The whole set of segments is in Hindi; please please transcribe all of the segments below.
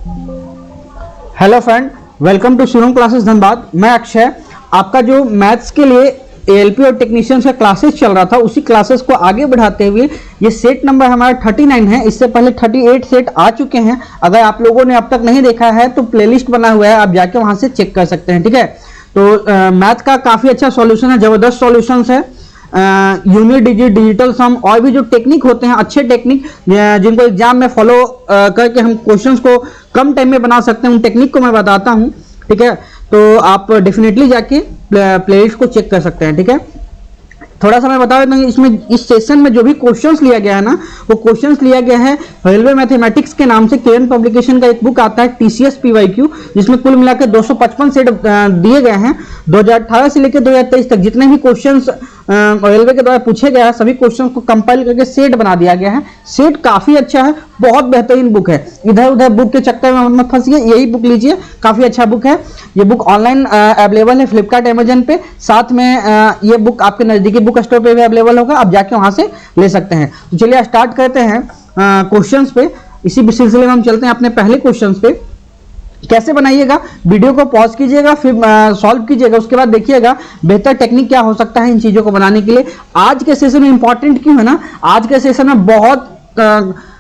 Hello friend, welcome to Shivam classes Dhanbad. मैं अक्षय। आपका जो मैथ्स के लिए एएलपी और टेक्नीशियन का क्लासेस चल रहा था, उसी क्लासेस को आगे बढ़ाते हुए ये सेट नंबर हमारा 39 है। इससे पहले 38 सेट आ चुके हैं। अगर आप लोगों ने अब तक नहीं देखा है तो प्लेलिस्ट बना हुआ है, आप जाके वहां से चेक कर सकते हैं। ठीक है, तो मैथ का काफी अच्छा सॉल्यूशन है, जबरदस्त सॉल्यूशंस है। यूनिट डिजिट, डिजिटल सम और भी जो टेक्निक होते हैं, अच्छे टेक्निक जिनको एग्जाम में फॉलो करके हम क्वेश्चंस को कम टाइम में बना सकते हैं, उन टेक्निक को मैं बताता हूं। ठीक है, तो आप डेफिनेटली जाके प्लेलिस्ट को चेक कर सकते हैं। ठीक है, थोड़ा सा मैं बता देता हूँ, इसमें इस सेशन में जो भी क्वेश्चंस लिया गया है ना, वो क्वेश्चंस लिया गया है रेलवे मैथमेटिक्स के नाम से केरन पब्लिकेशन का एक बुक आता है टीसीएस पीवाईक्यू, जिसमें कुल मिलाकर 255 सेट दिए गए हैं। 2018 से लेकर 2023 तक जितने भी क्वेश्चंस रेलवे के द्वारा पूछे गए हैं, सभी क्वेश्चंस को कंपाइल करके सेट बना दिया गया है। सेट काफी अच्छा है, बहुत बेहतरीन बुक है। इधर उधर बुक के चक्कर में मत फंसिए, यही बुक लीजिए, काफी अच्छा बुक है। ये बुक ऑनलाइन अवेलेबल है फ्लिपकार्ट, अमेजन पे। साथ में ये बुक आपके नजदीकी बुक स्टोर पे भी अवेलेबल होगा, आप जाके वहां से ले सकते हैं। तो चलिए स्टार्ट करते हैं क्वेश्चंस पे। इसी सिलसिले में हम चलते हैं अपने पहले क्वेश्चंस पे। कैसे बनाइएगा, वीडियो को पॉज कीजिएगा, फिर सॉल्व कीजिएगा, उसके बाद देखिएगा बेहतर टेक्निक क्या हो सकता है इन चीजों को बनाने के लिए। आज के सेशन में इंपॉर्टेंट क्यों है ना, आज के सेशन में बहुत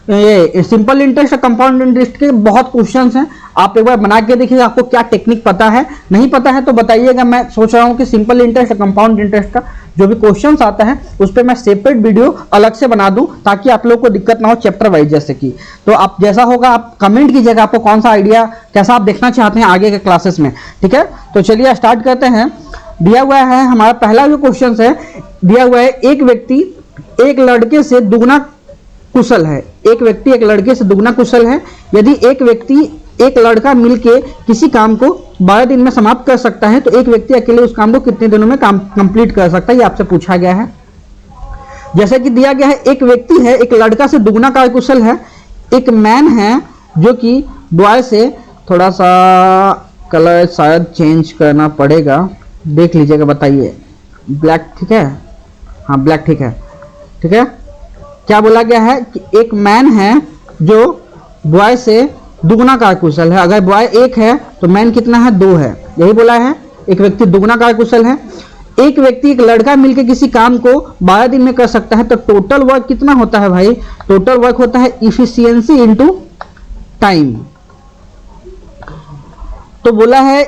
ये सिंपल इंटरेस्ट और कंपाउंड इंटरेस्ट के बहुत क्वेश्चंस हैं। आप एक बार बना के देखिएगा, आपको क्या टेक्निक पता है, नहीं पता है तो बताइएगा। मैं सोच रहा हूँ कि सिंपल इंटरेस्ट और कंपाउंड इंटरेस्ट का जो भी क्वेश्चंस आता है उस पर मैं सेपरेट वीडियो अलग से बना दूं, ताकि आप लोगों को दिक्कत ना हो चैप्टर वाइज जैसे कि। तो आप जैसा होगा आप कमेंट कीजिएगा, आपको कौन सा आइडिया, कैसा आप देखना चाहते हैं आगे के क्लासेस में। ठीक है, तो चलिए स्टार्ट करते हैं। दिया हुआ है हमारा पहला जो क्वेश्चन है, दिया हुआ है एक व्यक्ति एक लड़के से दुगना कुशल है। एक व्यक्ति एक लड़के से दुगना कुशल है। यदि एक व्यक्ति एक लड़का मिलके किसी काम को 12 दिन में समाप्त कर सकता है, तो एक व्यक्ति अकेले उस काम को कितने दिनों में काम कंप्लीट कर सकता है, ये आपसे पूछा गया है। जैसे कि दिया गया है एक व्यक्ति है एक लड़का से दुगना कार्यकुशल है। एक मैन है जो कि बॉय से, थोड़ा सा कलर शायद चेंज करना पड़ेगा, देख लीजिएगा, बताइए। ब्लैक ठीक है, हाँ ब्लैक ठीक है। ठीक है, क्या बोला गया है कि एक मैन है जो बॉय से दुगना कार्यकुशल है। अगर बॉय एक है तो मैन कितना है, 2 है, यही बोला है। एक व्यक्ति दुगना कार्यकुशल है। एक व्यक्ति एक लड़का मिलकर किसी काम को 12 दिन में कर सकता है, तो टोटल वर्क कितना होता है भाई, टोटल वर्क होता है इफिशियंसी इनटू टाइम। तो बोला है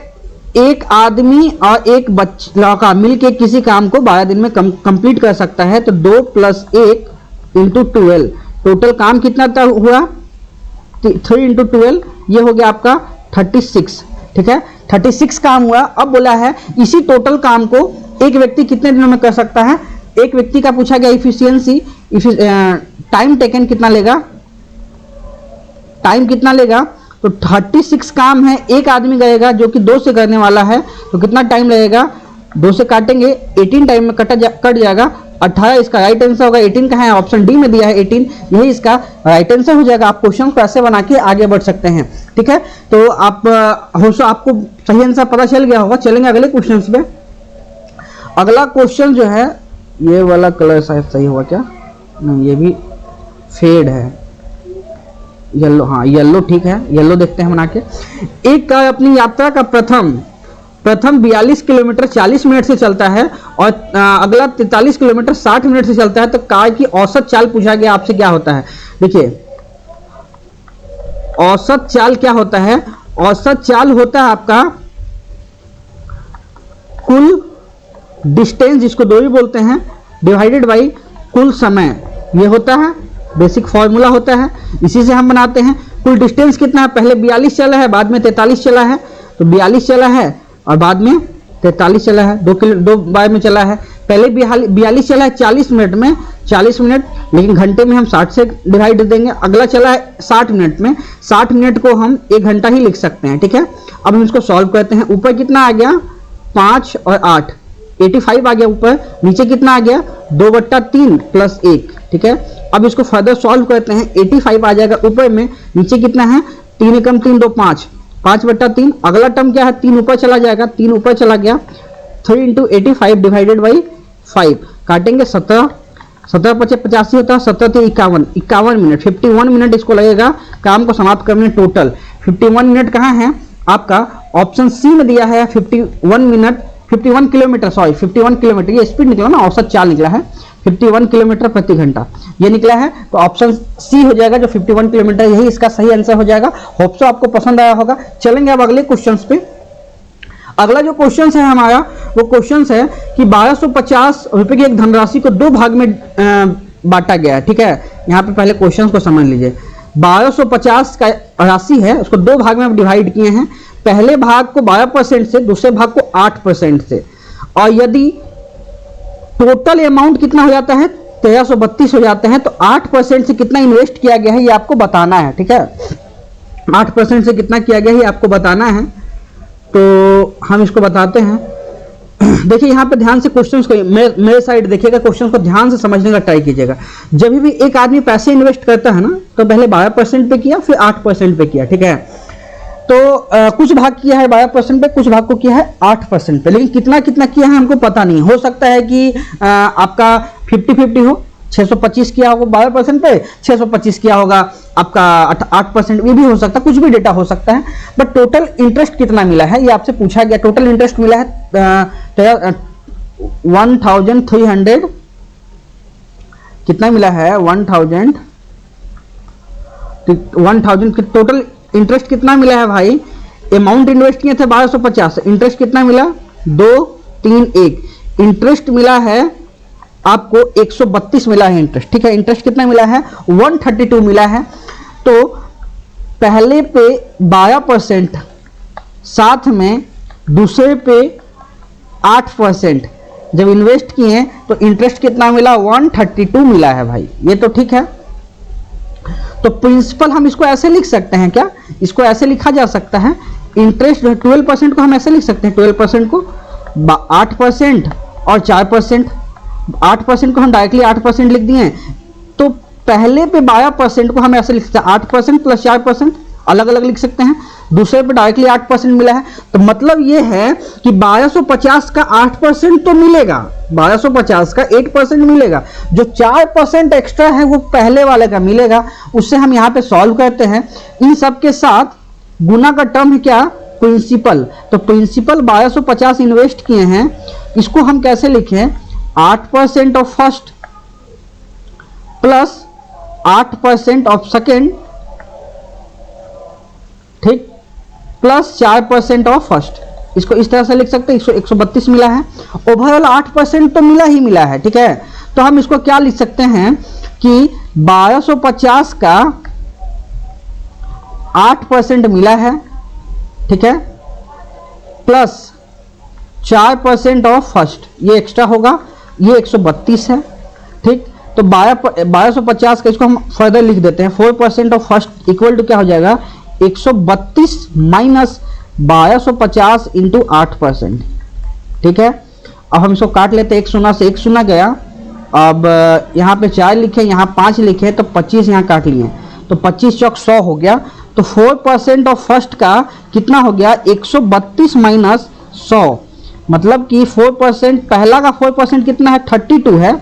एक आदमी और एक लड़का मिलकर किसी काम को 12 दिन में कंप्लीट कर सकता है, तो 2 + 1 × 12, टोटल काम कितना हुआ, 3 × 12, ये हो गया आपका 36। ठीक है, 36 काम हुआ। अब बोला है इसी टोटल काम को एक व्यक्ति कितने दिनों में कर सकता है। एक व्यक्ति का पूछा गया इफिशियंसी, टाइम टेकन कितना लेगा, टाइम कितना लेगा, तो 36 काम है, एक आदमी गएगा जो कि 2 से करने वाला है, तो कितना टाइम लगेगा, 2 से काटेंगे 18 टाइम में कट जाएगा। 18 इसका राइट आंसर होगा। 18 का है, ऑप्शन डी में दिया है 18, यही इसका राइट आंसर हो जाएगा। आप क्वेश्चन को ऐसे बना के आगे बढ़ सकते हैं। ठीक है, तो आप आपको सही आंसर पता चल गया होगा। चलेंगे अगले क्वेश्चन पे। अगला क्वेश्चन जो है, ये वाला कलर शायद सही होगा क्या, नहीं ये भी फेड है, येलो, हाँ येलो ठीक है, येलो देखते हैं बना के। एक कार अपनी यात्रा का प्रथम 42 किलोमीटर 40 मिनट से चलता है और अगला 43 किलोमीटर 60 मिनट से चलता है, तो कार की औसत चाल पूछा गया आपसे, क्या होता है। देखिए औसत चाल क्या होता है, औसत चाल होता है आपका कुल डिस्टेंस, जिसको दूरी बोलते हैं, डिवाइडेड बाई कुल समय, ये होता है बेसिक फॉर्मूला होता है। इसी से हम बनाते हैं। कुल डिस्टेंस कितना है, पहले 42 चला है, बाद में 43 चला है, तो 42 चला है और बाद में 43 चला है, 2 बार में चला है। पहले 42 चला है 40 मिनट में, 40 मिनट, लेकिन घंटे में हम 60 से डिवाइड देंगे। अगला चला है 60 मिनट में, 60 मिनट को हम 1 घंटा ही लिख सकते हैं। ठीक है, अब हम इसको सॉल्व करते हैं। ऊपर कितना आ गया, 5 और 8, 85 आ गया ऊपर। नीचे कितना आ गया, 2/3 + 1। ठीक है, अब इसको फर्दर सॉल्व करते हैं। 85 आ जाएगा ऊपर में, नीचे कितना है, 3 × 3 = 5, 5/3। अगला टर्म क्या है, 3 ऊपर चला जाएगा, 3 ऊपर चला गया, 3 × 85 डिवाइडेड बाई 5, काटेंगे 17, 17 × 5 = 85 होता है, 17 × 3 = 51 मिनट, 51 मिनट इसको लगेगा काम को समाप्त करने टोटल। 51 मिनट कहाँ है आपका ऑप्शन सी में दिया है 51 मिनट 51 किलोमीटर, सॉरी 51 किलोमीटर, ये स्पीड निकला ना, औसत चाल निकला है 51 किलोमीटर प्रति घंटा ये निकला है। तो ऑप्शन सी हो जाएगा जो 51 किलोमीटर, यही इसका सही आंसर हो जाएगा। होप सो आपको पसंद आया होगा। चलेंगे अब अगले क्वेश्चंस पे। अगला जो क्वेश्चन है हमारा वो क्वेश्चन है कि 1250 रुपए की एक धनराशि को दो भाग में बांटा गया है। ठीक है, यहाँ पे पहले क्वेश्चन को समझ लीजिए। 1250 का राशि है, उसको दो भाग में डिवाइड किए हैं। पहले भाग को 12% से, दूसरे भाग को 8% से, और यदि टोटल अमाउंट कितना हो जाता है 1332 हो जाते हैं, तो 8% से कितना इन्वेस्ट किया गया है ये आपको बताना है। ठीक है, 8% से कितना किया गया है ये आपको बताना है। तो हम इसको बताते हैं। देखिए यहाँ पे ध्यान से क्वेश्चंस को मेरे साइड देखिएगा, क्वेश्चंस को ध्यान से समझने का ट्राई कीजिएगा। जब भी एक आदमी पैसे इन्वेस्ट करता है ना, तो पहले 12% पे किया, फिर 8% पे किया। ठीक है, तो कुछ भाग किया है 12% पे, कुछ भाग को किया है 8% पे, लेकिन कितना कितना किया है हमको पता नहीं। हो सकता है कि आपका 50-50 हो, 625 किया होगा 12% पे, 625 किया होगा आपका 8%, ये भी हो सकता है, कुछ भी डेटा हो सकता है। बट टोटल इंटरेस्ट कितना मिला है ये आपसे पूछा गया। टोटल इंटरेस्ट मिला है 1300, कितना मिला है 1000 टोटल इंटरेस्ट कितना मिला है भाई। अमाउंट इन्वेस्ट किए थे 1250, इंटरेस्ट कितना मिला 231, इंटरेस्ट मिला है आपको 132 मिला है इंटरेस्ट। ठीक है, इंटरेस्ट कितना मिला है 132 मिला है। तो पहले पे 12%, साथ में दूसरे पे 8% जब इन्वेस्ट किए तो इंटरेस्ट कितना मिला 132 मिला है भाई, ये तो ठीक है। तो प्रिंसिपल हम इसको ऐसे लिख सकते हैं क्या, इसको ऐसे लिखा जा सकता है। इंटरेस्ट 12% को हम ऐसे लिख सकते हैं, 12% को 8% और 4%, 8% को हम डायरेक्टली 8% लिख दिए। तो पहले पे 12% को हम ऐसे लिख सकते हैं 8% प्लस 4%, अलग अलग लिख सकते हैं। दूसरे पे डायरेक्टली 8% मिला है, तो मतलब ये है कि 1250 का 8% तो मिलेगा, 1250 का 8% मिलेगा। जो 4% एक्स्ट्रा है वो पहले वाले का मिलेगा। उससे हम यहाँ पे सॉल्व करते हैं। इन सब के साथ गुना का टर्म है क्या, प्रिंसिपल। तो प्रिंसिपल 1250 इन्वेस्ट किए हैं, इसको हम कैसे लिखें 8% of first plus 8% of second, ठीक, प्लस 4% ऑफ फर्स्ट। इसको इस तरह से लिख सकते हैं। 132 मिला है, ओवरऑल 8% तो मिला ही मिला है। ठीक है, तो हम इसको क्या लिख सकते हैं कि 1250 का 8% मिला है, ठीक है, प्लस 4% ऑफ फर्स्ट, ये एक्स्ट्रा होगा, ये 132 है। ठीक, तो 1250 का इसको हम फर्दर लिख देते हैं। 4% ऑफ फर्स्ट इक्वल टू क्या हो जाएगा 132 माइनस 1250 इंटू 8%। ठीक है, अब हम इसको काट लेते हैं। 1 शून्य से 1 शून्य गया। अब यहाँ पे 4 लिखे, यहाँ 5 लिखे, तो 25 यहाँ काट लिए, तो 25 चौक 100 हो गया। तो 4% ऑफ फर्स्ट का कितना हो गया 132 माइनस 100, मतलब कि 4%, पहला का 4% कितना है 32 है,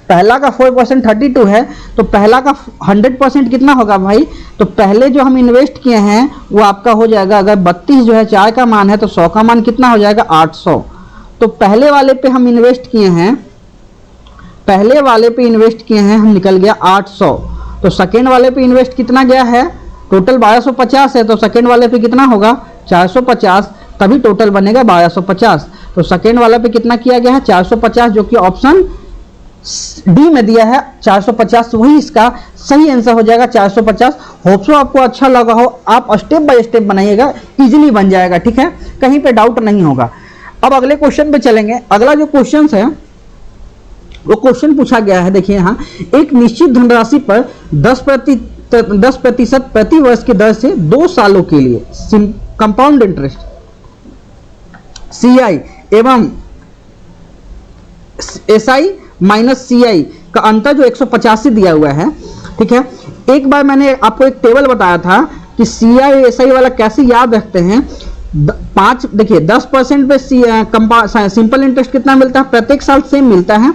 पहला का 4% 32 है। तो पहला का 100% कितना होगा भाई, तो पहले जो हम इन्वेस्ट किए हैं वो आपका हो जाएगा, अगर 32 जो है 4 का मान है तो 100 का मान कितना हो जाएगा 800। तो पहले वाले पे हम इन्वेस्ट किए हैं, पहले वाले पे इन्वेस्ट किए हैं हम, निकल गया 800। तो सेकेंड वाले पे इन्वेस्ट कितना गया है, टोटल 1250 है, तो सेकेंड वाले पे कितना होगा 450, तभी टोटल बनेगा 1250। तो सेकेंड वाले पे कितना किया गया है 450, जो कि ऑप्शन डी में दिया है 450, वही इसका सही आंसर हो जाएगा 450। होप सो आपको अच्छा लगा हो, आप स्टेप बाय स्टेप बनाइएगा, इजीली बन जाएगा। ठीक है, कहीं पे डाउट नहीं होगा। अब अगले क्वेश्चन पे चलेंगे। अगला जो क्वेश्चन है वो क्वेश्चन पूछा गया है, देखिए यहाँ, एक निश्चित धनराशि पर 10% प्रति वर्ष की दर से 2 सालों के लिए कंपाउंड इंटरेस्ट CI एवं SI माइनस CI का अंतर जो 185 दिया हुआ है। ठीक है, एक बार मैंने आपको एक टेबल बताया था कि CI और SI वाला कैसे याद रखते हैं। 5 देखिए 10% पे सिंपल इंटरेस्ट कितना मिलता है, प्रत्येक साल सेम मिलता है,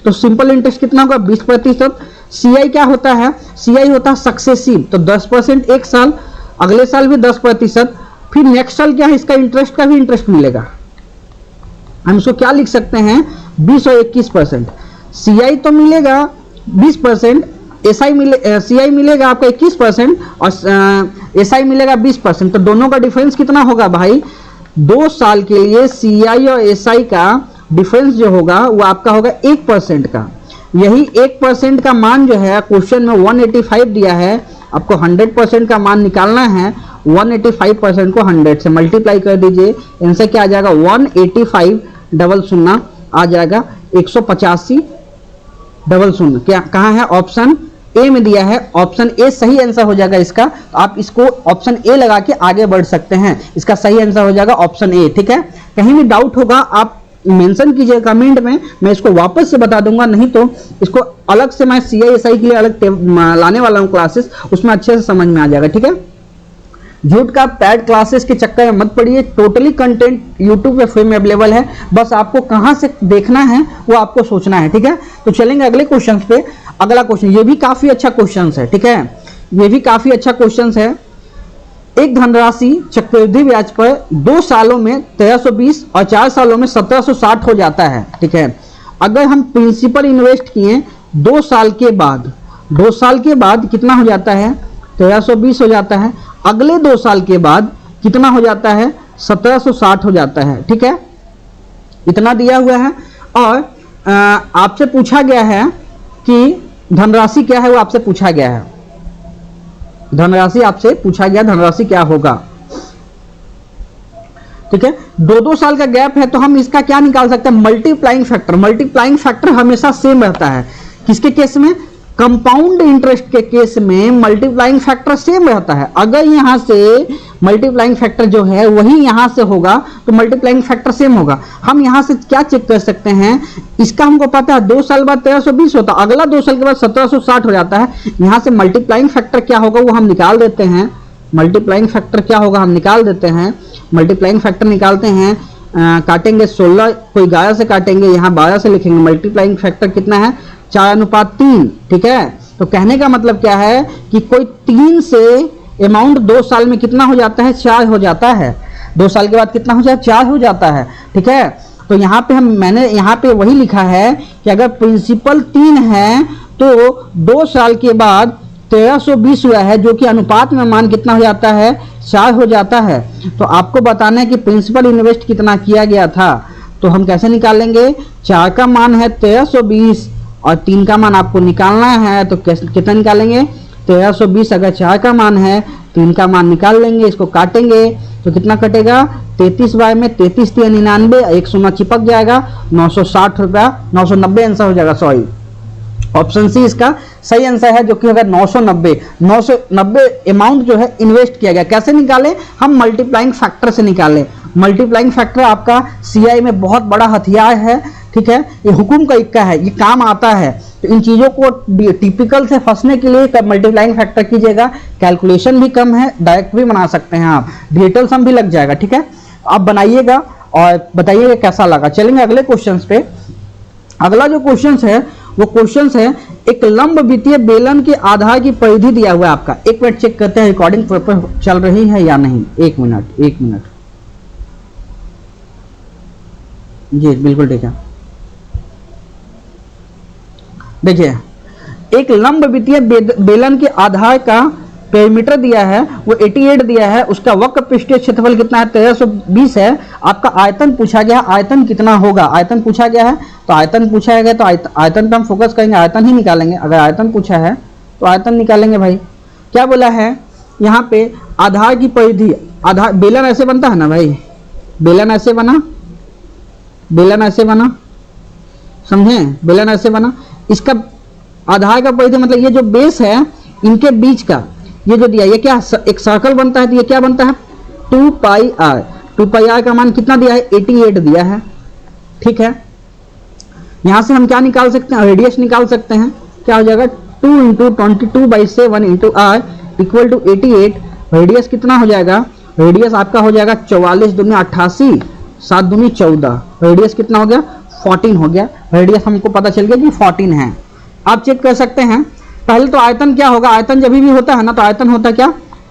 तो सिंपल इंटरेस्ट कितना होगा 20%। CI क्या होता है, CI होता है सक्सेसिव, तो 10% एक साल, अगले साल भी 10%, फिर नेक्स्ट साल क्या है, इसका इंटरेस्ट का भी इंटरेस्ट मिलेगा। हम इसको क्या लिख सकते हैं, 20 और 21%। CI तो मिलेगा 20%, CI मिलेगा आपका 21% और SI मिलेगा 20%। तो दोनों का डिफरेंस कितना होगा भाई, 2 साल के लिए CI और SI का डिफरेंस जो होगा वो आपका होगा 1% का। यही 1% का मान जो है क्वेश्चन में 185 दिया है, आपको 100% का मान निकालना है। 185% को 100 से मल्टीप्लाई कर दीजिए, आंसर क्या आ जाएगा, 185 डबल शून्य आ जाएगा 185 डबल शून्य। क्या कहाँ है, ऑप्शन ए में दिया है, ऑप्शन ए सही आंसर हो जाएगा इसका। तो आप इसको ऑप्शन ए लगा के आगे बढ़ सकते हैं, इसका सही आंसर हो जाएगा ऑप्शन ए। ठीक है, कहीं भी डाउट होगा आप मेंशन कीजिए कमेंट में, मैं इसको वापस से बता दूंगा, नहीं तो इसको अलग से मैं CI/SI के लिए अलग लाने वाला हूँ क्लासेस, उसमें अच्छे से समझ में आ जाएगा। ठीक है, झूठ का पैड क्लासेस के चक्कर में मत पड़िए, टोटली कंटेंट यूट्यूब पे फ्री में अवेलेबल है, बस आपको कहां से देखना है वो आपको सोचना है। ठीक है, तो चलेंगे अगले क्वेश्चन पे। अगला क्वेश्चन, ये भी काफी अच्छा क्वेश्चन है। ठीक है, ये भी काफी अच्छा क्वेश्चन है। एक धनराशि चक्रवृद्धि ब्याज पर 2 सालों में 1320 और 4 सालों में 1760 हो जाता है। ठीक है, अगर हम प्रिंसिपल इन्वेस्ट किए 2 साल के बाद, 2 साल के बाद कितना हो जाता है, 1320 हो जाता है। अगले 2 साल के बाद कितना हो जाता है, 1760 हो जाता है। ठीक है, इतना दिया हुआ है और आपसे पूछा गया है कि धनराशि क्या है, वो आपसे पूछा गया है, धनराशि आपसे पूछा गया, धनराशि क्या होगा। ठीक है, 2-2 साल का गैप है तो हम इसका क्या निकाल सकते हैं, मल्टीप्लाइंग फैक्टर। मल्टीप्लाइंग फैक्टर हमेशा सेम रहता है, किसके केस में, कंपाउंड इंटरेस्ट के केस में मल्टीप्लाइंग फैक्टर सेम रहता है। अगर यहां से मल्टीप्लाइंग फैक्टर जो है वही यहां से होगा तो मल्टीप्लाइंग फैक्टर सेम होगा। हम यहां से क्या चेक कर सकते हैं, इसका हमको पता है 2 साल बाद 1320 होता, अगला 2 साल के बाद 1760 हो जाता है। यहां से मल्टीप्लाइंग फैक्टर क्या होगा वो हम निकाल देते हैं, मल्टीप्लाइंग फैक्टर क्या होगा हम निकाल देते हैं। मल्टीप्लाइंग फैक्टर निकालते हैं, काटेंगे 16, कोई 11 से काटेंगे, यहाँ 12 से लिखेंगे। मल्टीप्लाइंग फैक्टर कितना है, 4:3। ठीक है, तो कहने का मतलब क्या है कि कोई 3 से अमाउंट 2 साल में कितना हो जाता है, 4 हो जाता है। 2 साल के बाद कितना हो जाए, 4 हो जाता है। ठीक है, तो यहाँ पे मैंने यहाँ पे वही लिखा है कि अगर प्रिंसिपल 3 है तो 2 साल के बाद 1320 हुआ है, जो कि अनुपात में मान कितना हो जाता है, 4 हो जाता है। तो आपको बताना है कि प्रिंसिपल इन्वेस्ट कितना किया गया था, तो हम कैसे निकालेंगे, 4 का मान है 1320 और 3 का मान आपको निकालना है, तो कितना निकालेंगे, 1320 अगर 4 का मान है, 3 का मान निकाल लेंगे, इसको काटेंगे तो कितना कटेगा, 33 बाय में 33 3 99, 1 शून्य चिपक जाएगा, 960 रुपया, 990 आंसर हो जाएगा। सॉरी, ऑप्शन सी इसका सही आंसर है, जो कि होगा 990 अमाउंट जो है इन्वेस्ट किया गया। कैसे निकाले, हम मल्टीप्लाइंग फैक्टर से निकाले। मल्टीप्लाइंग फैक्टर आपका CI में बहुत बड़ा हथियार है। ठीक है, ये हुकुम का इक्का है, ये काम आता है। तो इन चीजों को टिपिकल से फंसने के लिए मल्टीप्लाइंग फैक्टर कीजिएगा, कैलकुलेशन भी कम है, डायरेक्ट भी बना सकते हैं आप, डिजिटल सम भी लग जाएगा। ठीक है, आप बनाइएगा और बताइएगा कैसा लगा। चलेंगे अगले क्वेश्चन पे। अगला जो क्वेश्चन है वो क्वेश्चन है, एक लंब वित्तीय बेलन के आधार की परिधि दिया हुआ है आपका। एक मिनट चेक करते हैं रिकॉर्डिंग प्रॉपर चल रही है या नहीं। एक मिनट जी, बिल्कुल ठीक है। देखिए, एक लंब वित्तीय बेलन के आधार का पेरीमीटर दिया है, वो 88 दिया है, उसका वक्र पृष्ठीय क्षेत्रफल कितना है, 1320 है। आपका आयतन पूछा गया, आयतन कितना होगा, आयतन पूछा गया है, तो आयतन पूछा गया तो आयतन पे हम फोकस करेंगे, आयतन ही निकालेंगे। अगर आयतन पूछा है तो आयतन निकालेंगे भाई। क्या बोला है यहाँ पे, आधार की परिधि, आधार बेलन ऐसे बनता है ना भाई, बेलन ऐसे बना, बेलन ऐसे बना, समझे, बेलन ऐसे बना। इसका आधार का परिधि मतलब ये जो बेस है इनके बीच का ये जो दिया, ये क्या एक सर्कल बनता है, तो ये क्या बनता है, 2πr। 2πr का मान कितना दिया है, 88 दिया है। ठीक है, यहां से हम क्या निकाल सकते हैं, रेडियस निकाल सकते हैं। क्या हो जाएगा, 2 × 22/7 × r इक्वल टू 88। रेडियस कितना हो जाएगा, रेडियस आपका हो जाएगा 44 दूनी 88, 7 दूनी 14। रेडियस कितना हो गया, 14 हो गया। रेडियस हमको पता चल गया कि 14 है। आप चेक कर सकते हैं। पहले तो आयतन क्या होगा, आयतन जब भी होता है ना, तो आयतन होता क्या,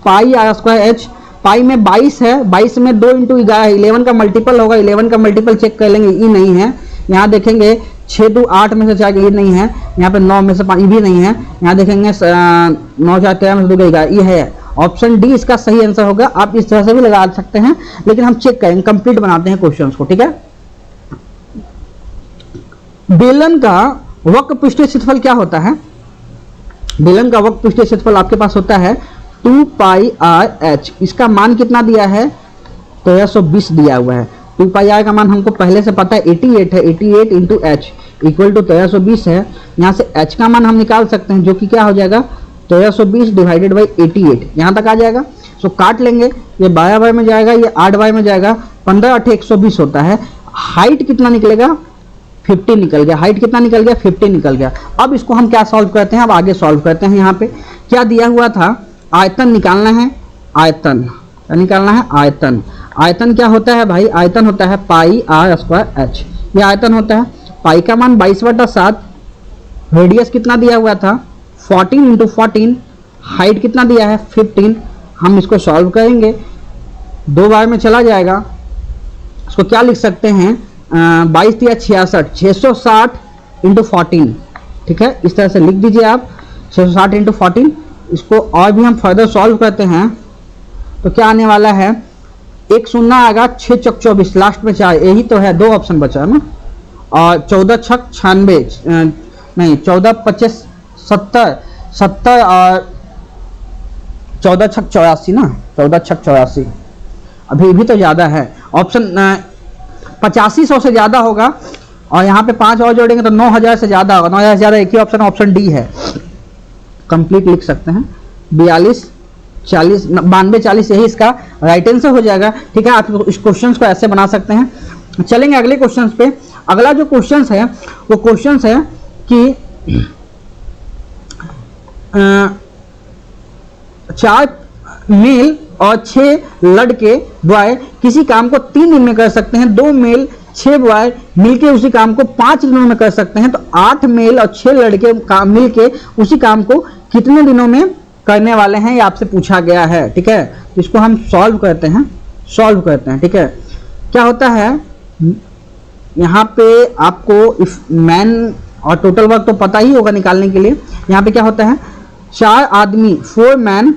पाई आर स्क्वायर एच। पाई में 22 है, 22 में 2 इंटू 11, 11 का मल्टीपल होगा, 11 का मल्टीपल चेक कर लेंगे, ई नहीं है। यहाँ देखेंगे 6 2 8 में से 4 ये नहीं है, यहाँ पे 9 में से 5 भी नहीं है। यहाँ देखेंगे 9 4 13 में से 2 11 ये है। ऑप्शन डी इसका सही आंसर होगा। आप इस तरह से भी लगा सकते हैं, लेकिन हम चेक करेंगे, कंप्लीट बनाते हैं क्वेश्चन को, ठीक है। बेलन का वक्र पृष्ठीय क्षेत्रफल क्या होता है? बेलन का वक्र पृष्ठीय क्षेत्रफल आपके पास होता है 2 पाई आर एच। इसका मान कितना दिया है? 1320 दिया हुआ है। 2 पाई आर का मान हमको पहले से पता है 88 है, 88 इंटू एच इक्वल टू 1320 है। यहाँ से एच का मान हम निकाल सकते हैं, जो कि क्या हो जाएगा 1320 डिवाइडेड बाई 88, यहाँ तक आ जाएगा। सो काट लेंगे, ये 12 बाई में जाएगा, ये 8 बाई में जाएगा, 15 8 120 होता है। हाइट कितना निकलेगा? 50 निकल गया। हाइट कितना निकल गया? 50 निकल गया। अब इसको हम क्या सॉल्व करते हैं? अब आगे सॉल्व करते हैं। यहाँ पे क्या दिया हुआ था? आयतन निकालना है। आयतन क्या निकालना है? आयतन। आयतन क्या होता है भाई? आयतन होता है पाई आर स्क्वायर एच। ये आयतन होता है। पाई का मान 22/7, रेडियस कितना दिया हुआ था? 14 इंटू 14, हाइट कितना दिया है? 15। हम इसको सॉल्व करेंगे, 2 बार में चला जाएगा। इसको क्या लिख सकते हैं? 22 या 66, 660 इंटू 14, ठीक है। इस तरह से लिख दीजिए आप 660 इंटू 14। इसको और भी हम फर्दर सॉल्व करते हैं तो क्या आने वाला है? 1 शून्य आएगा, 6 चौक 24, लास्ट में 4, यही तो है, 2 ऑप्शन बचा है ना। और 14 छक 96, नहीं 14 25 70, 70 और 14 छक 84 ना, 14 छक 84, अभी भी तो ज़्यादा है। ऑप्शन 8500 से ज़्यादा होगा, और यहाँ पे 5 और जोड़ेंगे तो 9000 से ज़्यादा होगा। 9000 से ज़्यादा एक ही ऑप्शन, ऑप्शन डी है। कंप्लीट लिख सकते हैं। 42 40 92 40 यही इसका राइट आंसर हो जाएगा, ठीक है। आप इस क्वेश्चन को ऐसे बना सकते हैं। चलेंगे अगले क्वेश्चन पे। अगला जो क्वेश्चन है वो क्वेश्चन है कि 4 मेल और 6 लड़के बॉय किसी काम को 3 दिन में कर सकते हैं। 2 मेल 6 बॉय मिलके उसी काम को 5 दिनों में कर सकते हैं। तो 8 मेल और 6 लड़के मिलके उसी काम को कितने दिनों में करने वाले हैं, ये आपसे पूछा गया है, ठीक है। तो इसको हम सॉल्व करते हैं, ठीक है। क्या होता है यहाँ पे? आपको इफ मैन और टोटल वर्क तो पता ही होगा निकालने के लिए। यहाँ पे क्या होता है? 4 आदमी 4 मैन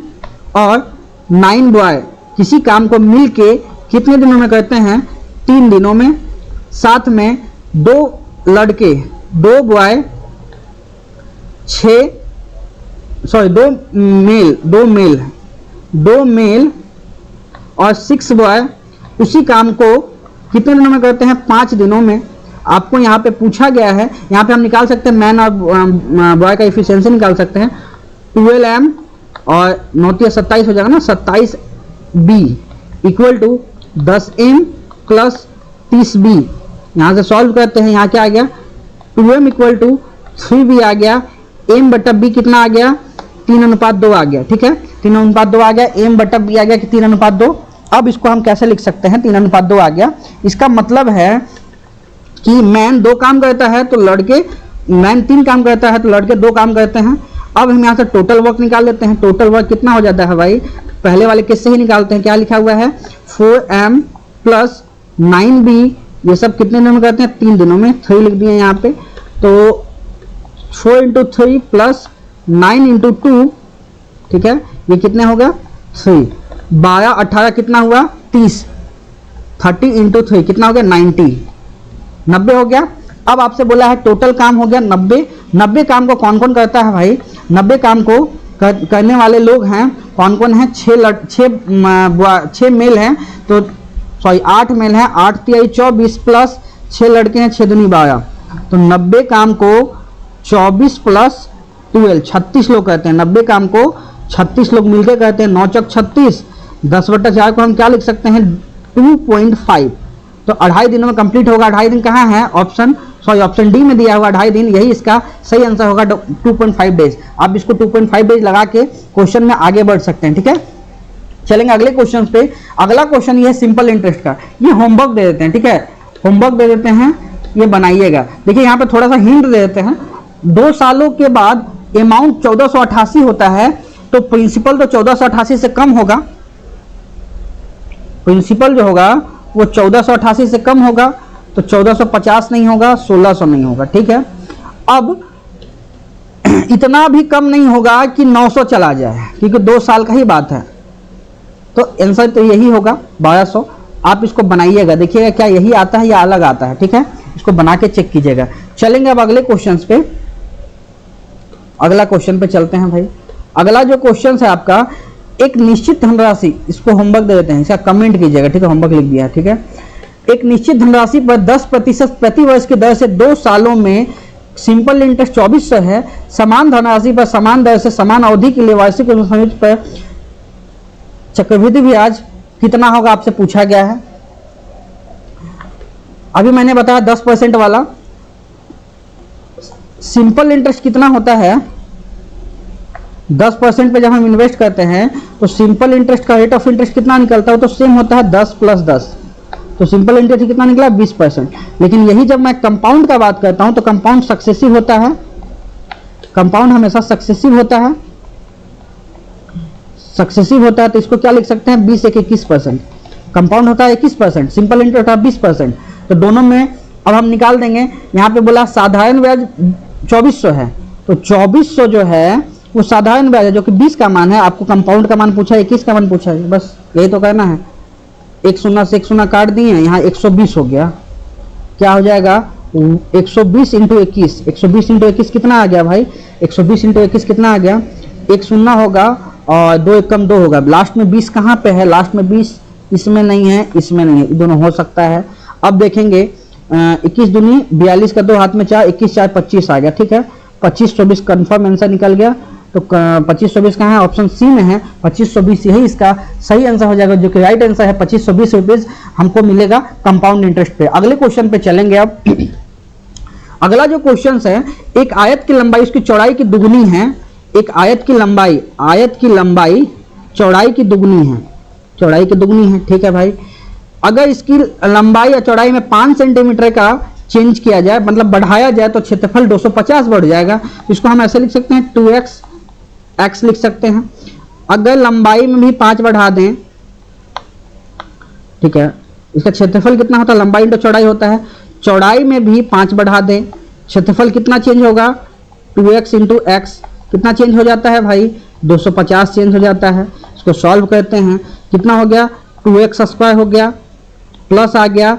और 9 बॉय किसी काम को मिलके कितने दिनों में करते हैं? 3 दिनों में। साथ में 2 लड़के 2 बॉय 2 मेल और 6 बॉय उसी काम को कितने दिनों में करते हैं? 5 दिनों में। आपको यहाँ पे पूछा गया है, यहाँ पे हम निकाल सकते हैं मैन और बॉय का इफिशिएंसी निकाल सकते हैं। 12m और 9 27 हो जाएगा ना, 27b equal to 10m plus 30b। यहाँ से सॉल्व करते हैं। यहाँ क्या आ गया? 2m इक्वल टू 3b आ गया। m बटा b कितना आ गया? 3:2 आ गया, ठीक है। 3:2 आ गया। m बटा b आ गया कि 3:2। अब इसको हम कैसे लिख सकते हैं? 3:2 आ गया। इसका मतलब है कि मैन 2 काम करता है तो लड़के, मैन 3 काम करता है तो लड़के 2 काम करते हैं। अब हम यहाँ से टोटल वर्क निकाल लेते हैं। टोटल वर्क कितना हो जाता है भाई? पहले वाले किससे ही निकालते हैं। क्या लिखा हुआ है? 4m प्लस 9b, ये सब कितने दिनों में करते हैं? 3 दिनों में। 3 लिख दिए यहाँ पे। तो 4 इंटू 3 प्लस 9 इंटू 2, ठीक है, ये कितने होगा? 3। 12 18 कितना हुआ? 30। 30 इंटू 3 कितना हो गया? 90 हो गया। अब आपसे बोला है टोटल काम हो गया 90 काम को कौन कौन करता है भाई? 90 काम को करने वाले लोग हैं कौन कौन है? 6 मेल हैं, तो सॉरी 8 मेल हैं, 8 तिहाई 24 प्लस 6 लड़के हैं, 6 दूनी 12। तो 90 काम को 24 प्लस 12 36 लोग करते हैं। 90 काम को 36 लोग मिलकर करते हैं। 9 चौक 36, 10/4 को हम क्या लिख सकते हैं? 2.5। तो 2.5 दिनों में कंप्लीट होगा। 2.5 दिन कहाँ है? ऑप्शन डी में दिया हुआ 2.5 दिन, यही इसका सही आंसर होगा। 2.5 डेज। आप इसको 2.5 डेज लगा के क्वेश्चन में आगे बढ़ सकते हैं, ठीक है। चलेंगे अगले क्वेश्चन पे। अगला क्वेश्चन ये है सिंपल इंटरेस्ट का। ये होमवर्क दे देते हैं, ठीक है, होमवर्क दे देते हैं, ये बनाइएगा। देखिए यहाँ पे थोड़ा सा हिंट दे देते हैं। 2 सालों के बाद अमाउंट 1488 होता है, तो प्रिंसिपल तो 1488 से कम होगा, प्रिंसिपल जो होगा वो 1488 से कम होगा, तो 1450 नहीं होगा, 1600 नहीं होगा, ठीक है। अब इतना भी कम नहीं होगा कि 900 चला जाए, क्योंकि 2 साल का ही बात है, तो आंसर तो यही होगा 1200। आप इसको बनाइएगा, देखिएगा क्या यही आता है या अलग आता है, ठीक है, इसको बना के चेक कीजिएगा। चलेंगे अब अगले क्वेश्चंस पे, अगला क्वेश्चन पे चलते हैं भाई। अगला जो क्वेश्चन है आपका, एक निश्चित धनराशि, इसको होमवर्क दे देते हैं, इसका कमेंट कीजिएगा, ठीक है, होमवर्क लिख दिया है, ठीक है। एक निश्चित धनराशि पर 10% प्रति वर्ष की दर से 2 सालों में सिंपल इंटरेस्ट 2400 है। समान धनराशि पर समान दर से समान अवधि के लिए वार्षिक अनुसार पर चक्रवृद्धि ब्याज कितना होगा, आपसे पूछा गया है। अभी मैंने बताया 10% वाला। सिंपल इंटरेस्ट कितना होता है, 10% पे जब हम इन्वेस्ट करते हैं तो सिंपल इंटरेस्ट का रेट ऑफ इंटरेस्ट कितना निकलता है, तो सेम होता है 10 + 10, तो सिंपल इंटरेस्ट कितना निकला 20%। लेकिन यही जब मैं कंपाउंड का बात करता हूं तो कंपाउंड सक्सेसिव होता है, कंपाउंड हमेशा सक्सेसिव होता है, सक्सेसिव होता है, तो इसको क्या लिख सकते हैं 20 × 21%। कंपाउंड होता है 21%, सिंपल इंटरेस्ट होता है 20%, तो दोनों में अब हम निकाल देंगे। यहाँ पे बोला साधारण ब्याज 2400 है, तो 2400 जो है वो साधारण ब्याज है जो कि 20 का मान है। आपको कंपाउंड का मान पूछा है, 21 का मान पूछा है, बस यही तो करना है। एक शून्य से एक शून्य काट दिए, यहाँ 120 हो गया, क्या हो जाएगा 120 × 21, 120 × 21 कितना आ गया भाई, 120 × 21 कितना आ गया, एक शून्य होगा और 2 × 2 होगा, लास्ट में 20 कहाँ पे है, लास्ट में 20 इसमें नहीं है, इसमें नहीं है, दोनों हो सकता है। अब देखेंगे 21 दूनी 42 का 2 हाथ में 4, 21 4 25 आ गया, ठीक है, 2524 कंफर्म आंसर निकल गया। तो 2524 कहाँ है, ऑप्शन सी में है, 2520 यही इसका सही आंसर हो जाएगा, जो कि राइट आंसर है। 2520 रुपीज हमको मिलेगा कंपाउंड इंटरेस्ट पे। अगले क्वेश्चन पे चलेंगे अब। अगला जो क्वेश्चन है, एक आयत की लंबाई उसकी चौड़ाई की दुगनी है, एक आयत की लंबाई चौड़ाई की दुगनी है, चौड़ाई की दुगनी है, ठीक है भाई। अगर इसकी लंबाई या चौड़ाई में 5 सेंटीमीटर का चेंज किया जाए, मतलब बढ़ाया जाए, तो क्षेत्रफल 250 बढ़ जाएगा। इसको हम ऐसे लिख सकते हैं 2x लिख सकते हैं। अगर लंबाई में भी 5 बढ़ा दें, ठीक है, इसका क्षेत्रफल कितना होता है, लंबाई इंटू चौड़ाई होता है, चौड़ाई में भी 5 बढ़ा दें, क्षेत्रफल कितना चेंज होगा 2x × x, कितना चेंज हो जाता है भाई 250 चेंज हो जाता है। इसको सॉल्व करते हैं, कितना हो गया 2x² हो गया, प्लस आ गया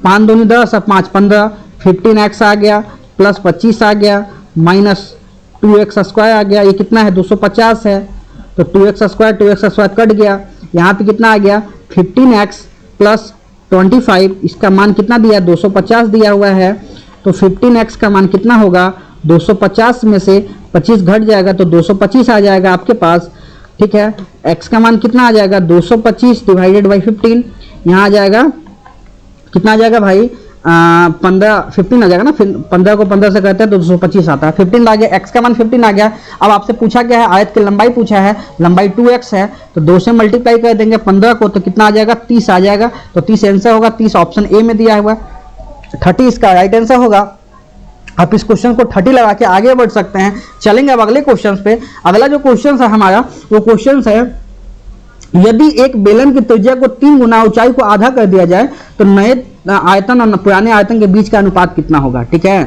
5 दूनी 10 और 5 15, 15x आ गया, प्लस 25 आ गया, माइनस 2x² आ गया, ये कितना है 250 है, तो 2x² कट गया, यहाँ पे कितना आ गया 15x + 25, इसका मान कितना दिया 250 दिया हुआ है, तो 15x का मान कितना होगा 250 में से 25 घट जाएगा, तो 225 आ जाएगा आपके पास, ठीक है। x का मान कितना आ जाएगा 225 / 15, यहाँ आ जाएगा कितना आ जाएगा भाई 15 आ जाएगा ना, फिर 15 को 15 से करते हैं तो 225 आता है, 15 आ गया, x का मान 15 आ गया। अब आपसे पूछा गया है आयत की लंबाई पूछा है, लंबाई 2x है, तो 2 से मल्टीप्लाई कर देंगे 15 को, तो कितना आ जाएगा 30 आ जाएगा, तो 30 आंसर होगा। 30 ऑप्शन ए में दिया हुआ, 30 इसका राइट आंसर होगा। आप इस क्वेश्चन को 30 लगा के आगे बढ़ सकते हैं। चलेंगे अब अगले क्वेश्चन पे। अगला जो क्वेश्चन है हमारा, वो क्वेश्चन है, यदि एक बेलन की त्रिज्या को 3 गुना ऊंचाई को आधा कर दिया जाए तो नए आयतन और पुराने आयतन के बीच का अनुपात कितना होगा, ठीक है।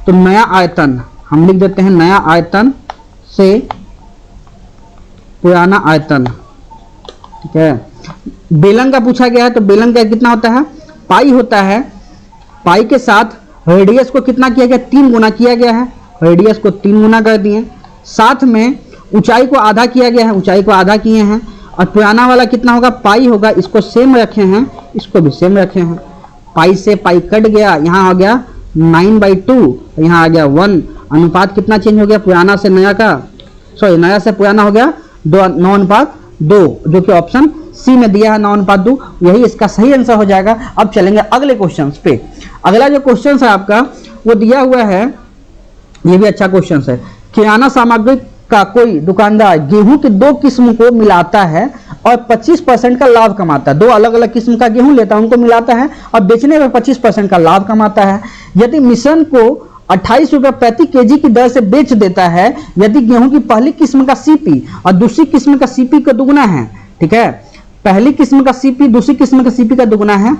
तो नया आयतन हम लिख देते हैं, नया आयतन से पुराना आयतन, ठीक है। बेलन का पूछा गया है, तो बेलन का कितना होता है पाई होता है, पाई के साथ रेडियस को कितना किया गया 3 गुना किया गया है, रेडियस को 3 गुना कर दिए, साथ में ऊंचाई को आधा किया गया है, ऊंचाई को आधा किए हैं, और पुराना वाला कितना होगा पाई होगा, इसको सेम रखे हैं, इसको भी सेम रखे हैं, पाई से पाई कट गया, यहाँ आ गया 9/2, यहाँ आ गया 1, अनुपात कितना चेंज हो गया पुराना से नया का, सॉरी नया से पुराना हो गया 9:2, जो कि ऑप्शन सी में दिया है 9:2, यही इसका सही आंसर हो जाएगा। अब चलेंगे अगले क्वेश्चन पे। अगला जो क्वेश्चन है आपका वो दिया हुआ है, ये भी अच्छा क्वेश्चन है। किराना सामग्री का कोई दुकानदार गेहूं की 2 किस्म को मिलाता है और 25% का लाभ कमाता है, 2 अलग अलग किस्म का गेहूं लेता है, उनको मिलाता है और बेचने में 25% का लाभ कमाता है। यदि मिश्रण को 28 रुपये प्रति केजी की दर से बेच देता है यदि गेहूं की पहली किस्म का सीपी और दूसरी किस्म का सीपी का दुगुना है। ठीक है, पहली किस्म का सीपी दूसरी किस्म का सीपी का दुगुना है।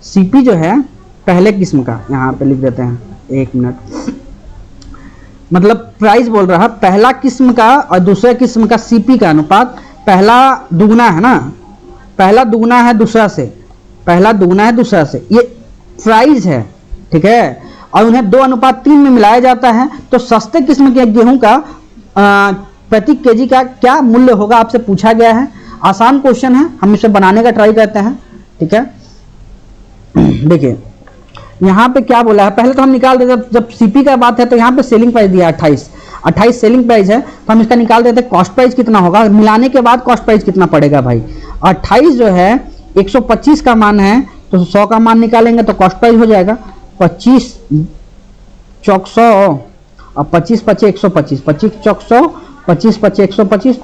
सीपी जो है पहले किस्म का, यहां पे लिख देते हैं, एक मिनट, मतलब प्राइस बोल रहा है पहला किस्म का और दूसरा किस्म का सीपी का अनुपात, पहला दुगुना है ना, पहला दुगुना है दूसरा से, पहला दुगुना है दूसरा से, ये प्राइस है। ठीक है, और उन्हें 2:3 में मिलाया जाता है। तो सस्ते किस्म के गेहूं का प्रति केजी का क्या मूल्य होगा आपसे पूछा गया है। आसान क्वेश्चन है, हम इसे बनाने का ट्राई करते हैं। ठीक है, देखिए यहाँ पे क्या बोला है, पहले तो हम निकाल देते, जब सीपी का बात है तो यहाँ पे सेलिंग प्राइस दिया 28 सेलिंग प्राइस है, तो हम इसका निकाल देते, कॉस्ट प्राइस कितना होगा, मिलाने के बाद कॉस्ट प्राइस कितना पड़ेगा भाई। 28 जो है 125 का मान है, तो 100 का मान निकालेंगे तो कॉस्ट प्राइस हो जाएगा 25 चौक 100 और 25 पचे 125, 25 चौक 100, 25 पचे 125,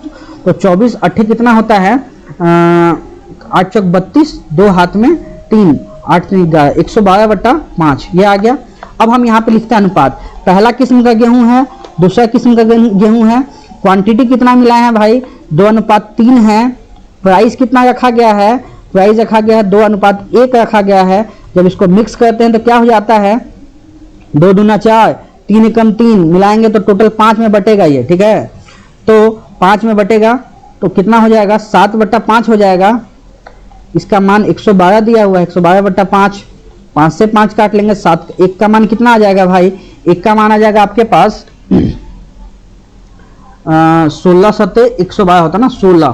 तो 24 8 कितना होता है, 8 चौक 32, 2 हाथ में 3, 8 112/5, ये आ गया। अब हम यहाँ पे लिखते हैं अनुपात, पहला किस्म का गेहूं है, दूसरा किस्म का गेहूं है, क्वांटिटी कितना मिलाए हैं भाई, 2:3 है। प्राइस कितना रखा गया है, प्राइस रखा गया है 2:1 रखा गया है। जब इसको मिक्स करते हैं तो क्या हो जाता है, 2 दूना 4, 3 एकम 3, मिलाएंगे तो टोटल 5 में बटेगा ये। ठीक है, तो 5 में बटेगा तो कितना हो जाएगा, 7/5 हो जाएगा। इसका मान 112 दिया हुआ है, 112/5, 5 से 5 काट लेंगे, 7, 1 का मान कितना आ जाएगा भाई, 1 का मान आ जाएगा आपके पास 16 सत्ते 112 होता ना, 16,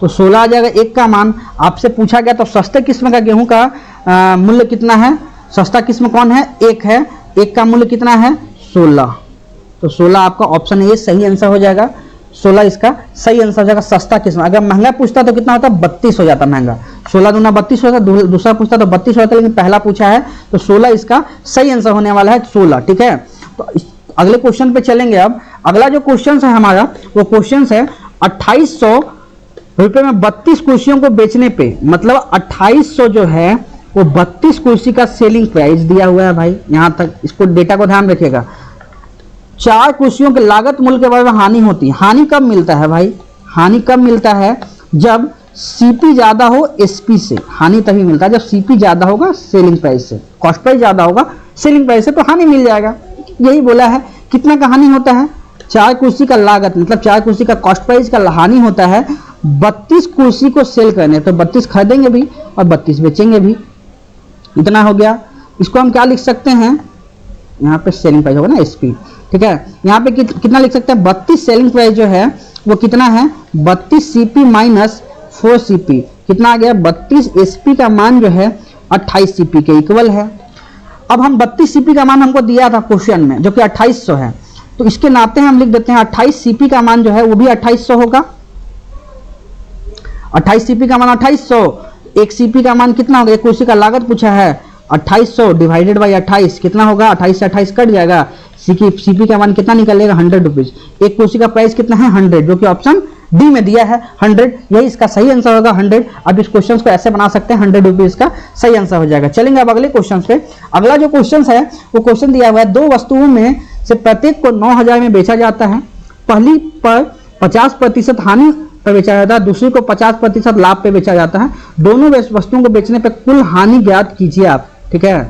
तो 16 आ जाएगा 1 का मान। आपसे पूछा गया तो सस्ते किस्म का गेहूं का मूल्य कितना है, सस्ता किस्म कौन है, 1 है, 1 का मूल्य कितना है 16, तो 16 आपका ऑप्शन ए सही आंसर हो जाएगा। 16 इसका सही आंसर हो जाएगा, सस्ता किस्म। अगर महंगा पूछता तो कितना होता, 32 हो जाता महंगा, 16 दूना 32 होता, दूसरा पूछता तो 32 होता, लेकिन पहला पूछा है तो 16 इसका सही आंसर होने वाला है, 16। ठीक है, तो अगले क्वेश्चन पे चलेंगे। अब अगला जो क्वेश्चन है हमारा, वो क्वेश्चन है 2800 रुपये में 32 कुर्सियों को बेचने पे, मतलब 2800 जो है वो 32 कुर्सी का सेलिंग प्राइस दिया हुआ है भाई। यहां तक इसको डेटा को ध्यान रखिएगा। 4 कुर्सियों के लागत मूल्य के बारे में हानि होती है। हानि कब मिलता है भाई, हानि कब मिलता है, जब सीपी ज्यादा हो एसपी से, हानि तभी मिलता है जब सीपी ज्यादा होगा सेलिंग प्राइस से, कॉस्ट प्राइस ज्यादा होगा सेलिंग प्राइस से, तो हानि मिल जाएगा। यही बोला है। कितना का हानि होता है, 4 कुर्सी का लागत मतलब 4 कुर्सी का कॉस्ट प्राइस का हानि होता है 32 कुर्सी को सेल करने, तो 32 खरीदेंगे भी और 32 बेचेंगे भी, इतना हो गया। इसको हम क्या लिख सकते हैं, यहाँ पे सेलिंग प्राइस होगा ना एसपी। ठीक है, यहाँ पे कितना लिख सकते हैं, 32 सेलिंग प्राइस जो है वो कितना है, 32 सीपी माइनस 4 सीपी, कितना आ गया 32, एसपी का मान जो है 28 सीपी के इक्वल है। अब हम 32 सीपी का मान हमको दिया था क्वेश्चन में जो कि 2800 है, तो इसके नाते हम लिख देते हैं 28 सीपी का मान जो है वो भी 2800 होगा। 28 सीपी का मान 2800, 1 सीपी का मान कितना होगा, एक कुर्सी का लागत पूछा है 2800 डिवाइडेड बाई 28 कितना होगा, 28 से 28 कट जाएगा, सीपी का मान कितना निकलेगा 100 रुपीज। एक कुर्सी का प्राइस कितना है 100, जो कि ऑप्शन डी में दिया है 100, यही इसका सही आंसर होगा 100। अब इस क्वेश्चन को ऐसे बना सकते हैं 100 रुपीज का सही आंसर हो जाएगा। चलेंगे अब अगले क्वेश्चन पे। अगला जो क्वेश्चन है वो क्वेश्चन दिया हुआ है, 2 वस्तुओं में से प्रत्येक को 9000 में बेचा जाता है। पहली पर 50% हानि पर बेचा जाता है, दूसरी को 50% लाभ पे बेचा जाता है। दोनों वस्तुओं को बेचने पर कुल हानि ज्ञात कीजिए आप। ठीक है,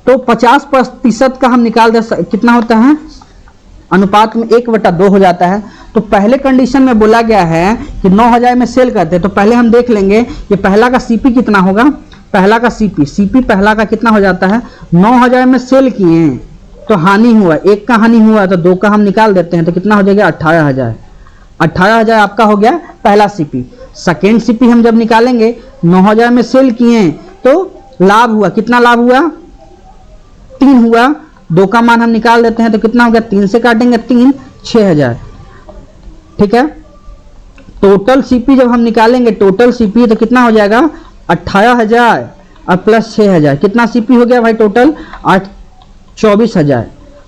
तो 50% का हम निकाल दे, कितना होता है अनुपात में 1/2 हो जाता है। तो पहले कंडीशन में बोला गया है कि 9000 में सेल करते हैं, तो पहले हम देख लेंगे कि पहला का सीपी कितना होगा। पहला का सीपी पहला का कितना हो जाता है, 9000 में सेल किए तो हानि हुआ, 1 का हानि हुआ तो 2 का हम निकाल देते हैं, तो कितना हो जाएगा 18000। 18000 आपका हो गया पहला सीपी। सेकेंड सीपी हम जब निकालेंगे, 9000 में सेल किए तो लाभ हुआ, कितना लाभ हुआ 3 हुआ। 2 का मान हम निकाल देते हैं तो कितना हो गया, 3 से काटेंगे 3, 6000। ठीक है, टोटल सीपी जब हम निकालेंगे, टोटल सीपी तो कितना हो जाएगा 18000 और प्लस 6000, कितना सीपी हो गया भाई टोटल 24000।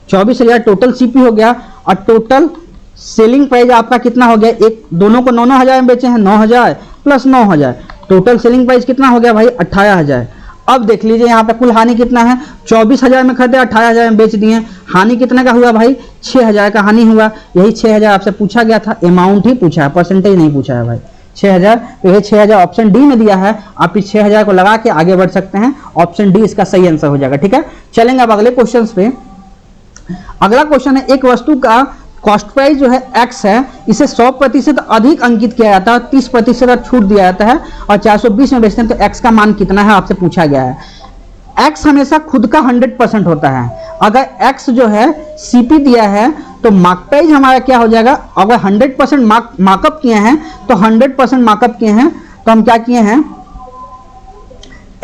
24000 टोटल सीपी हो गया। और टोटल सेलिंग प्राइस आपका कितना हो गया, एक दोनों को 9000 में बेचे हैं, 9000 प्लस 9000, टोटल सेलिंग प्राइस कितना हो गया भाई 18000। अब देख लीजिए यहाँ पे कुल हानि कितना है, 24,000 में खरीदे, 18,000 में बेच दिए। हानि कितने का हुआ भाई, 6,000 का हानि हुआ। यही 6,000 आपसे पूछा गया था, अमाउंट ही पूछा है, परसेंटेज नहीं पूछा है भाई। 6,000, तो ये 6,000 ऑप्शन डी में दिया है। आप इस 6,000 को लगा के आगे बढ़ सकते हैं, ऑप्शन डी इसका सही आंसर हो जाएगा। ठीक है, चलेंगे अब अगले क्वेश्चन पे। अगला क्वेश्चन है, एक वस्तु का कॉस्ट प्राइस जो है एक्स है, इसे 100% अधिक अंकित किया जाता है, 30% छूट दिया जाता है और 420 में बेचते हैं, तो एक्स का मान कितना है आपसे पूछा गया है। एक्स हमेशा खुद का 100% होता है। अगर एक्स जो है सीपी दिया है तो मार्क प्राइस हमारा क्या हो जाएगा, अगर 100% मार्कअप किए हैं तो 100% मार्कअप किए हैं, तो हम क्या किए हैं,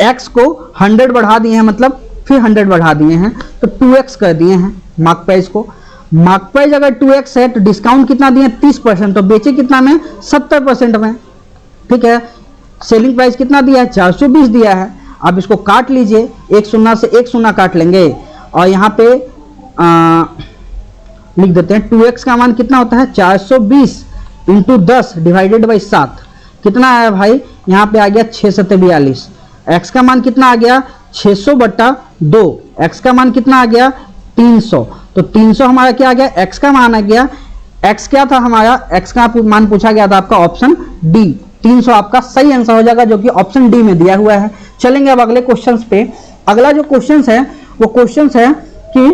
एक्स को 100 बढ़ा दिए हैं, मतलब फिर 100 बढ़ा दिए हैं, तो 2x कर दिए हैं मार्क प्राइस को। मार्क प्राइस अगर 2x है तो डिस्काउंट कितना दिए, 30%, तो बेचे कितना में, 70% में। ठीक है, सेलिंग प्राइस कितना दिया है, 420 दिया है। अब इसको काट लीजिए, एक शून्य से एक शून्य काट लेंगे और यहाँ पे लिख देते हैं 2x का मान कितना होता है, 420 इंटू 10 डिवाइडेड बाई 7, कितना आया भाई, यहाँ पे आ गया 642। x का मान कितना आ गया, 600/2, x का मान कितना आ गया, 300, तो 300 हमारा क्या आ गया, x का मान आ गया। x क्या था हमारा, x का मान पूछा गया था आपका ऑप्शन डी, 300 आपका सही आंसर हो जाएगा, जो कि ऑप्शन डी में दिया हुआ है। चलेंगे अब अगले क्वेश्चन पे। अगला जो क्वेश्चन है वो क्वेश्चन है कि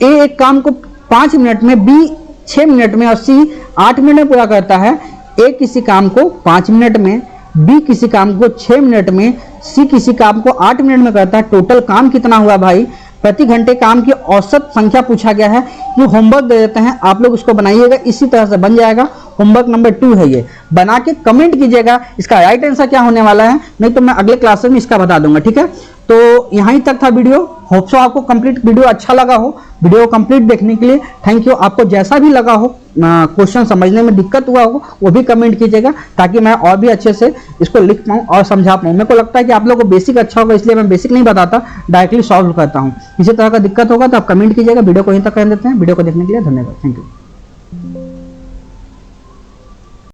ए एक काम को 5 मिनट में, बी 6 मिनट में और सी 8 मिनट में पूरा करता है। ए किसी काम को 5 मिनट में, बी किसी काम को 6 मिनट में, सी किसी काम को 8 मिनट में करता है। टोटल काम कितना हुआ भाई, प्रति घंटे काम की औसत संख्या पूछा गया है। ये होमवर्क दे देते हैं, आप लोग इसको बनाइएगा, इसी तरह से बन जाएगा। होमवर्क नंबर 2 है ये, बना के कमेंट कीजिएगा इसका राइट आंसर क्या होने वाला है, नहीं तो मैं अगले क्लास में इसका बता दूंगा। ठीक है, तो यहीं तक था वीडियो। होप सो आपको कंप्लीट वीडियो अच्छा लगा हो। वीडियो कंप्लीट देखने के लिए थैंक यू। आपको जैसा भी लगा हो, क्वेश्चन समझने में दिक्कत हुआ हो, वो भी कमेंट कीजिएगा, ताकि मैं और भी अच्छे से इसको लिख पाऊँ और समझा पाऊँ। मेरे को लगता है कि आप लोगों को बेसिक अच्छा होगा, इसलिए मैं बेसिक नहीं बताता, डायरेक्टली सॉल्व करता हूँ। इसी तरह का दिक्कत होगा तो आप कमेंट कीजिएगा। वीडियो को यहीं तक कर देते हैं। वीडियो को देखने के लिए धन्यवाद, थैंक यू।